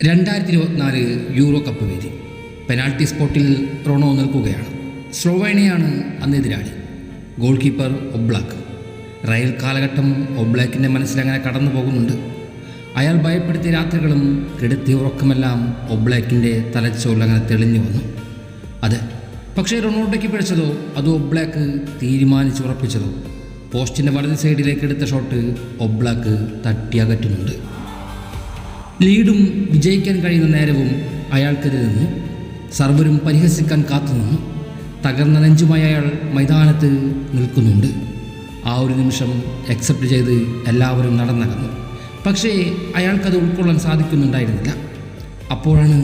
2024 euro cup വേദി. Penalty സ്പോട്ടിൽ Rono നിൽക്കുകയാണ്. സ്ലോവേനിയയാണ് അന്ന് എതിരാളി. Goal keeper Oblak. റയൽ കാലഘട്ടം ഒബ്ലാക്കിൻ്റെ മനസ്സിലങ്ങനെ കടന്നു പോകുന്നുണ്ട്. അയാൾ ഭയപ്പെടുത്തിയ രാത്രികളും കെടുത്തിയ ഉറക്കമെല്ലാം ഒബ്ലാക്കിൻ്റെ തലച്ചോറിൽ അങ്ങനെ തെളിഞ്ഞു വന്നു. അതെ, പക്ഷേ റൊണാൾഡോയ്ക്ക് പിഴച്ചതോ അതോ ഒബ്ലാക്ക് തീരുമാനിച്ചുറപ്പിച്ചതോ? പോസ്റ്റിൻ്റെ വലത് സൈഡിലേക്ക് എടുത്ത ഷോട്ട് ഒബ്ലാക്ക് തട്ടി അകറ്റുന്നുണ്ട്. ലീഡും വിജയിക്കാൻ കഴിയുന്ന നേരവും അയാൾക്കെതിരെ നിന്നു. സർവരും പരിഹസിക്കാൻ കാത്തുനിന്നു. തകർന്ന നെഞ്ചുമായി അയാൾ മൈതാനത്ത് നിൽക്കുന്നുണ്ട്. ആ ഒരു നിമിഷം അക്സെപ്റ്റ് ചെയ്ത് എല്ലാവരും നടന്നകന്നു. പക്ഷേ അയാൾക്കത് ഉൾക്കൊള്ളാൻ സാധിക്കുന്നുണ്ടായിരുന്നില്ല. അപ്പോഴാണ്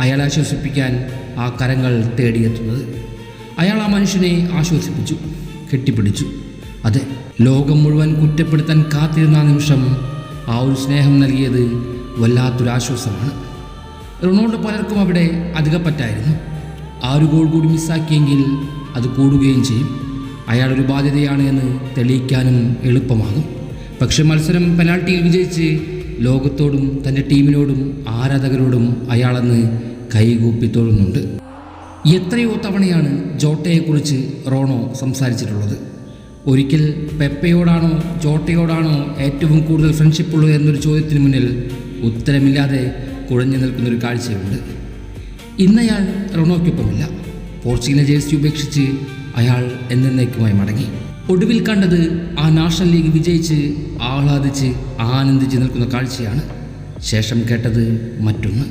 അയാളെ ആശ്വസിപ്പിക്കാൻ ആ കരങ്ങൾ തേടിയെത്തുന്നത്. അയാൾ ആ മനുഷ്യനെ ആശ്വസിപ്പിച്ചു, കെട്ടിപ്പിടിച്ചു. അതെ, ലോകം മുഴുവൻ കുറ്റപ്പെടുത്താൻ കാത്തിരുന്ന ആ നിമിഷം ആ ഒരു സ്നേഹം നൽകിയത് വല്ലാത്തൊരാശ്വാസമാണ്. റൊണാൾഡോ പലർക്കും അവിടെ അധികപ്പറ്റായിരുന്നു. ആ ഒരു ഗോൾ കൂടി മിസ്സാക്കിയെങ്കിൽ അത് കൂടുകയും ചെയ്യും. അയാളൊരു ബാധ്യതയാണ് എന്ന് തെളിയിക്കാനും എളുപ്പമാകും. പക്ഷെ മത്സരം പെനാൽറ്റിയിൽ വിജയിച്ച് ലോകത്തോടും തൻ്റെ ടീമിനോടും ആരാധകരോടും അയാളെന്ന് കൈകൂപ്പി തൊഴുന്നുണ്ട്. എത്രയോ തവണയാണ് ജോട്ടയെക്കുറിച്ച് റോണോ സംസാരിച്ചിട്ടുള്ളത്. ഒരിക്കൽ പെപ്പയോടാണോ ജോട്ടയോടാണോ ഏറ്റവും കൂടുതൽ ഫ്രണ്ട്ഷിപ്പുള്ളത് എന്നൊരു ചോദ്യത്തിന് മുന്നിൽ ഉത്തരമില്ലാതെ കുഴഞ്ഞു നിൽക്കുന്നൊരു കാഴ്ചയുണ്ട്. ഇന്നയാൾ റോണോയ്ക്കൊപ്പമില്ല. പോർച്ചുഗലിനെ ജേഴ്സി ഉപേക്ഷിച്ച് അയാൾ എന്നേക്കുമായി മടങ്ങി. ഒടുവിൽ കണ്ടത് ആ നാഷണൽ ലീഗ് വിജയിച്ച് ആഹ്ലാദിച്ച് ആനന്ദിച്ച് നിൽക്കുന്ന കാഴ്ചയാണ്. ശേഷം കേട്ടത് മറ്റൊന്ന്.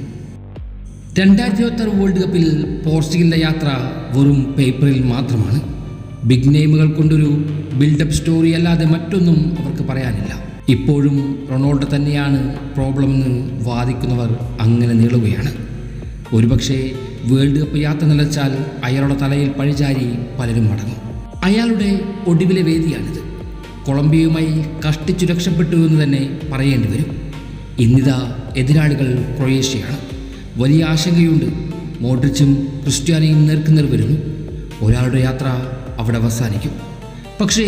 2026 വേൾഡ് കപ്പിൽ പോർച്ചുഗലിൻ്റെ യാത്ര വെറും പേപ്പറിൽ മാത്രമാണ്. ബിഗ് നെയിമുകൾ കൊണ്ടൊരു ബിൽഡപ്പ് സ്റ്റോറി അല്ലാതെ മറ്റൊന്നും അവർക്ക് പറയാനില്ല. ഇപ്പോഴും റൊണാൾഡോ തന്നെയാണ് പ്രോബ്ലമെന്ന് വാദിക്കുന്നവർ അങ്ങനെ നീളുകയാണ്. ഒരുപക്ഷെ വേൾഡ് കപ്പ് യാത്ര നിലച്ചാൽ അയാളുടെ തലയിൽ പഴിചാരി പലരും മടങ്ങും. അയാളുടെ ഒടുവിലെ വേദിയാണിത്. കൊളംബിയയുമായി കഷ്ടിച്ചു രക്ഷപ്പെട്ടു എന്ന് തന്നെ പറയേണ്ടി വരും. ഇന്നിതാ എതിരാളികൾ ക്രൊയേഷ്യയാണ്. വലിയ ആശങ്കയുണ്ട്. മോഡ്രിച്ചും ക്രിസ്ത്യാനോയും നേർക്കുനേർ വരുന്നു. ഒരാളുടെ യാത്ര അവിടെ അവസാനിക്കും. പക്ഷേ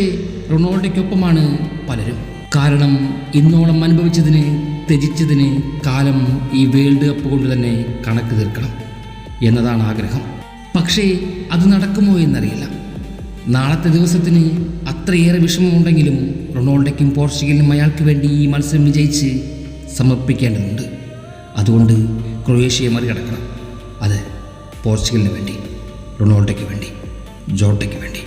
റൊണാൾഡോയ്ക്കൊപ്പമാണ് പലരും. കാരണം ഇന്നോളം അനുഭവിച്ചതിന് ത്യജിച്ചതിന് കാലം ഈ വേൾഡ് കപ്പ് കൊണ്ട് തന്നെ കണക്ക് തീർക്കണം എന്നതാണ് ആഗ്രഹം. പക്ഷേ അത് നടക്കുമോ എന്നറിയില്ല. നാളത്തെ ദിവസത്തിന് അത്രയേറെ വിഷമമുണ്ടെങ്കിലും റൊണാൾഡോയ്ക്കും പോർച്ചുഗലിനും അയാൾക്ക് വേണ്ടി ഈ മത്സരം വിജയിച്ച് സമർപ്പിക്കേണ്ടതുണ്ട്. അതുകൊണ്ട് ക്രൊയേഷ്യയെ മറികടക്കണം. അത് പോർച്ചുഗലിന് വേണ്ടി, റൊണാൾഡോയ്ക്ക് വേണ്ടി, ജോട്ടയ്ക്ക് വേണ്ടി.